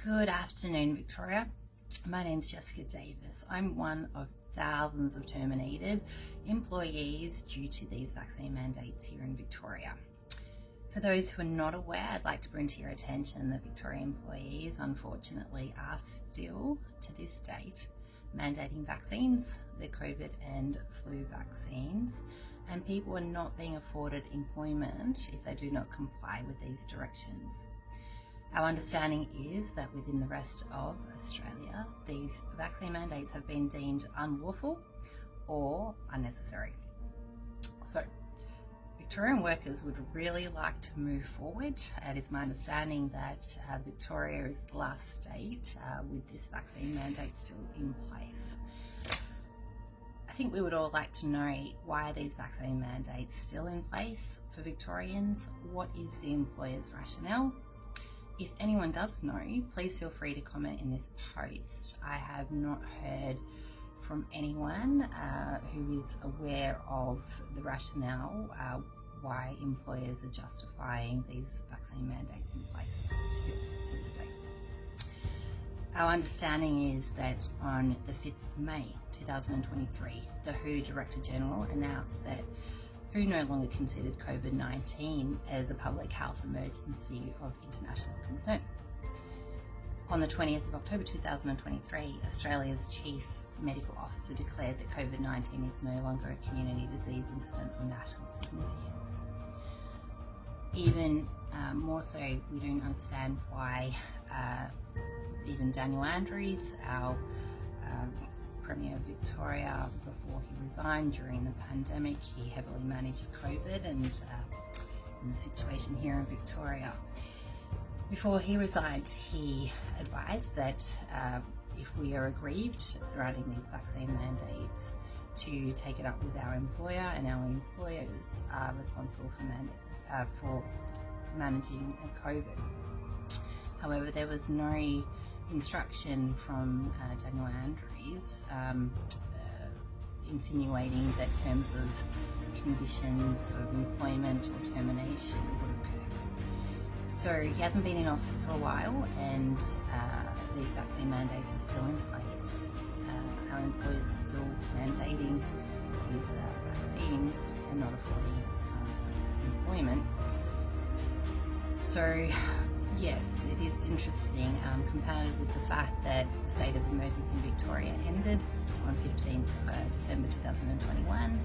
Good afternoon, Victoria. My name's Jessica Davis. I'm one of thousands of terminated employees due to these vaccine mandates here in Victoria. For those who are not aware, I'd like to bring to your attention that Victorian employees, unfortunately, are still, to this date, mandating vaccines, the COVID and flu vaccines, and people are not being afforded employment if they do not comply with these directions. Our understanding is that within the rest of Australia, these vaccine mandates have been deemed unlawful or unnecessary. So, Victorian workers would really like to move forward. It is my understanding that Victoria is the last state with this vaccine mandate still in place. I think we would all like to know, why are these vaccine mandates still in place for Victorians? What is the employer's rationale? If anyone does know, please feel free to comment in this post. I have not heard from anyone who is aware of the rationale why employers are justifying these vaccine mandates in place still to this day. Our understanding is that on the 5th of May 2023, the WHO Director General announced that WHO no longer considered COVID-19 as a public health emergency of international concern. On the 20th of October 2023, Australia's Chief Medical Officer declared that COVID-19 is no longer a community disease incident of national significance. Even more so, we don't understand why even Daniel Andrews, our Premier of Victoria, before he resigned during the pandemic, he heavily managed COVID and in the situation here in Victoria. Before he resigned, he advised that if we are aggrieved surrounding these vaccine mandates, to take it up with our employer, and our employers are responsible for managing COVID. However, there was no instruction from Daniel Andrews insinuating that terms of conditions of employment or termination would occur. So he hasn't been in office for a while, and these vaccine mandates are still in place. Our employers are still mandating these vaccines and not affording employment. So yes, it is interesting, compounded with the fact that the state of emergency in Victoria ended on 15th December 2021.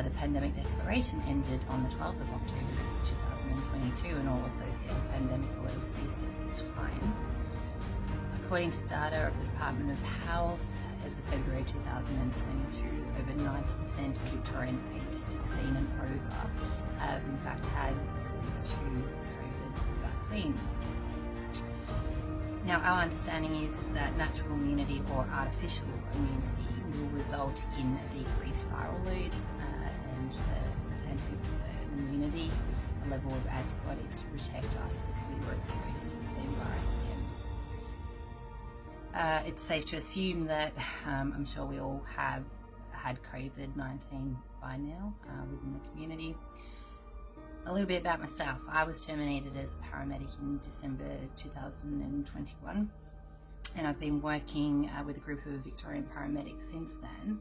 The pandemic declaration ended on the 12th of October 2022, and all associated pandemic orders ceased at this time. According to data of the Department of Health, as of February 2022, over 90% of Victorians aged 16 and over have in fact had at least 2 vaccines. Now, our understanding is that natural immunity or artificial immunity will result in a decreased viral load and immunity, a level of antibodies to protect us if we were exposed to the same virus again. It's safe to assume that I'm sure we all have had COVID-19 by now within the community. A little bit about myself. I was terminated as a paramedic in December 2021, and I've been working with a group of Victorian paramedics since then,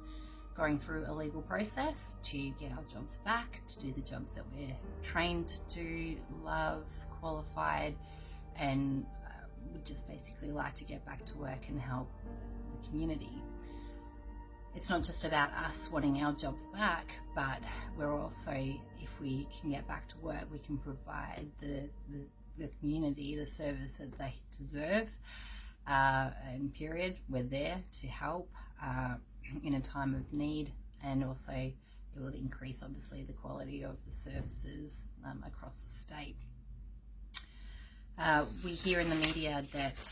going through a legal process to get our jobs back, to do the jobs that we're trained to do, love, qualified, and would just basically like to get back to work and help the community. It's not just about us wanting our jobs back, but we're also, if we can get back to work, we can provide the community the service that they deserve. And period, we're there to help in a time of need, and also it will increase obviously the quality of the services across the state. We hear in the media that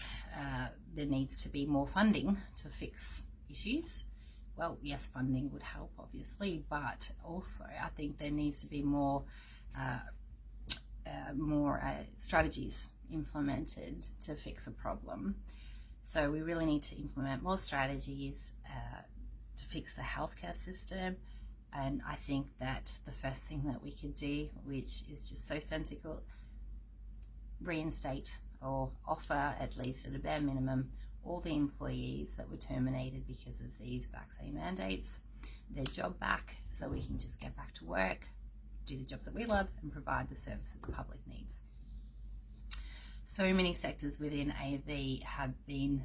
there needs to be more funding to fix issues. Well, yes, funding would help, obviously, but also I think there needs to be more strategies implemented to fix a problem. So we really need to implement more strategies to fix the healthcare system, and I think that the first thing that we could do, which is just so sensible, reinstate or offer, at least at a bare minimum, all the employees that were terminated because of these vaccine mandates their job back, so we can just get back to work, do the jobs that we love, and provide the service that the public needs. So many sectors within AV have been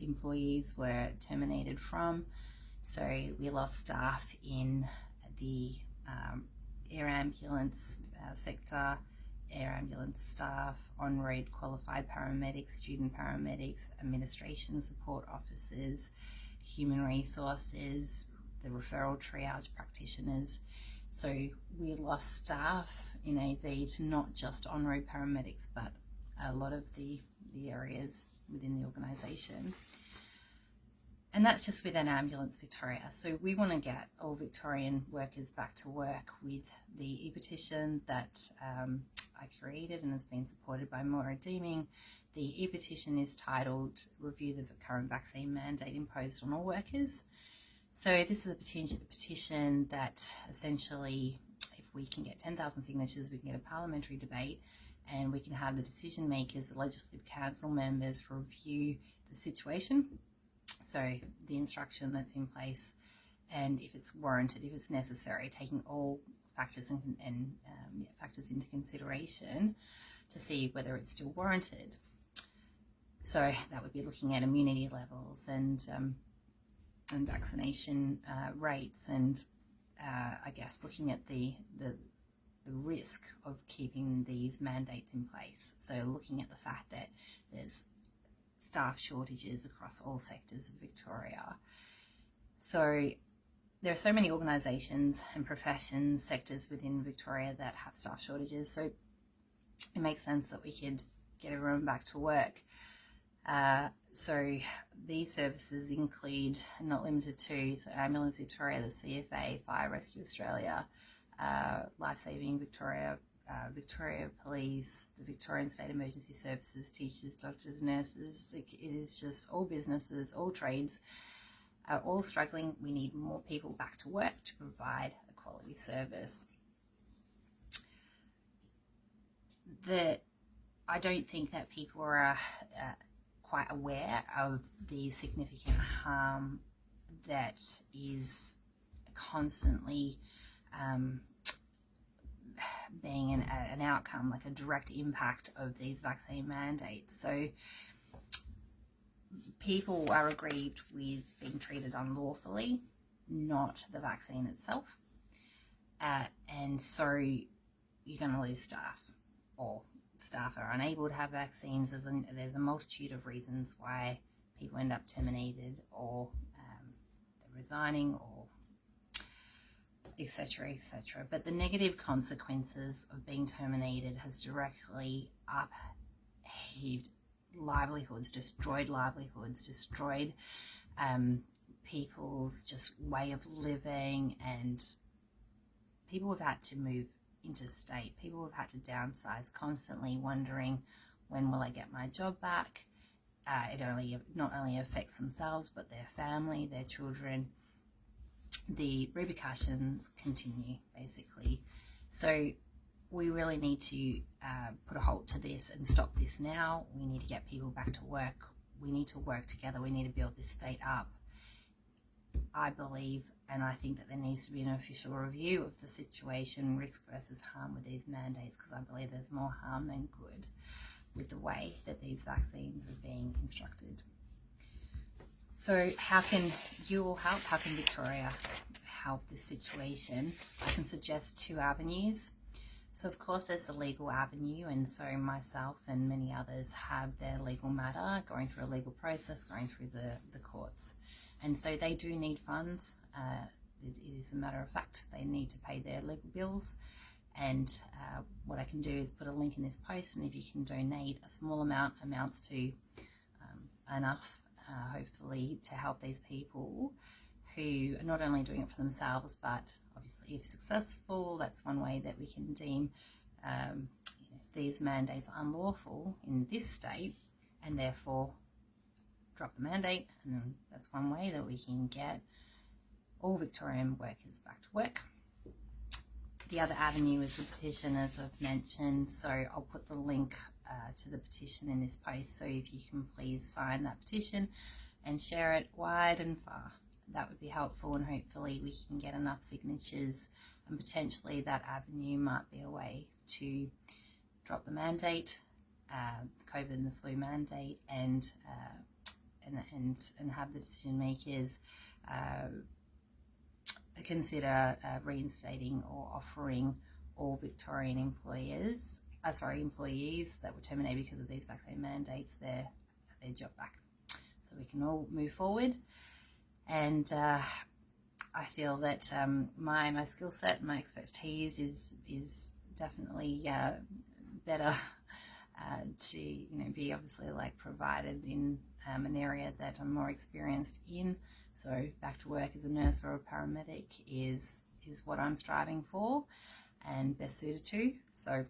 employees were terminated from. So we lost staff in the air ambulance sector, air ambulance staff, on-road qualified paramedics, student paramedics, administration support officers, human resources, the referral triage practitioners. So we lost staff in AV to not just on-road paramedics, but a lot of the areas within the organisation. And that's just within Ambulance Victoria. So we want to get all Victorian workers back to work with the E-Petition that I created and has been supported by Maura Deeming. The E-Petition is titled Review the Current Vaccine Mandate Imposed on All Workers. So this is a petition that essentially, if we can get 10,000 signatures, we can get a parliamentary debate, and we can have the decision makers, the Legislative Council members, review the situation. So the instruction that's in place, and if it's warranted, if it's necessary, taking all factors factors into consideration to see whether it's still warranted. So that would be looking at immunity levels and vaccination rates, and I guess looking at the risk of keeping these mandates in place. So looking at the fact that there's staff shortages across all sectors of Victoria. So there are so many organisations and professions, sectors within Victoria that have staff shortages. So it makes sense that we could get everyone back to work. So these services include, not limited to, so Ambulance Victoria, the CFA, Fire Rescue Australia, Lifesaving Victoria, Victoria Police, the Victorian State Emergency Services, teachers, doctors, nurses. It is just all businesses, all trades are all struggling. We need more people back to work to provide a quality service. I don't think that people are quite aware of the significant harm that is constantly being an outcome, like a direct impact of these vaccine mandates. So people are aggrieved with being treated unlawfully, not the vaccine itself. And so you're going to lose staff, or staff are unable to have vaccines. There's a multitude of reasons why people end up terminated, or they're resigning, or etc., etc. But the negative consequences of being terminated has directly upheaved livelihoods, destroyed people's just way of living, and people have had to move interstate. People have had to downsize, constantly wondering, when will I get my job back? It not only affects themselves, but their family, their children. The repercussions continue, basically. So we really need to put a halt to this and stop this now. We need to get people back to work. We need to work together. We need to build this state up. I believe, and I think that there needs to be an official review of the situation, risk versus harm, with these mandates, because I believe there's more harm than good with the way that these vaccines are being instructed. So how can you all help? How can Victoria help this situation? I can suggest two avenues. So of course there's the legal avenue, and so myself and many others have their legal matter going through a legal process, going through the courts. And so they do need funds. It is a matter of fact, they need to pay their legal bills. And what I can do is put a link in this post, and if you can donate a small amount, amounts to enough, hopefully, to help these people who are not only doing it for themselves, but obviously if successful, that's one way that we can deem these mandates unlawful in this state, and therefore drop the mandate. And then that's one way that we can get all Victorian workers back to work. The other avenue is the petition, as I've mentioned, so I'll put the link to the petition in this post. So if you can please sign that petition and share it wide and far, that would be helpful, and hopefully we can get enough signatures, and potentially that avenue might be a way to drop the mandate, COVID and the flu mandate, and have the decision makers consider reinstating or offering all Victorian employees that were terminated because of these vaccine mandates their job back, so we can all move forward. And I feel that my skill set and my expertise is definitely better to be obviously provided in an area that I'm more experienced in. So back to work as a nurse or a paramedic is what I'm striving for and best suited to. So,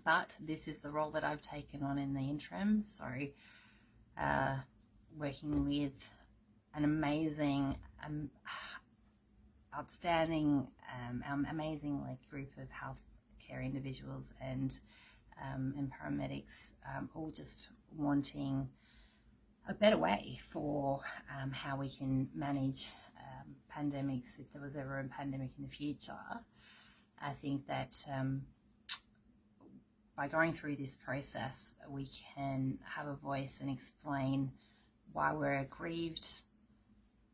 but this is the role that I've taken on in the interim. So working with an amazing, outstanding, amazing group of healthcare individuals and paramedics, all just wanting a better way for how we can manage pandemics if there was ever a pandemic in the future. I think that by going through this process, we can have a voice and explain why we're aggrieved,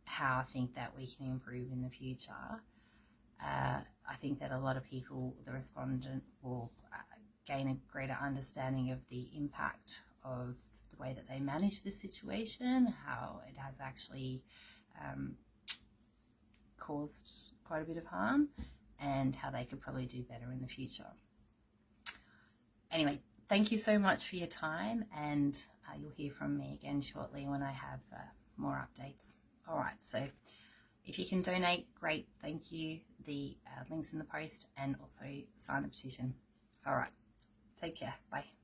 how I think that we can improve in the future. I think that a lot of people, the respondent, will gain a greater understanding of the impact of the way that they manage this situation, how it has actually caused quite a bit of harm, and how they could probably do better in the future. Anyway, thank you so much for your time, and you'll hear from me again shortly when I have more updates. All right, so if you can donate, great, thank you. The link's in the post, and also sign the petition. All right, take care, bye.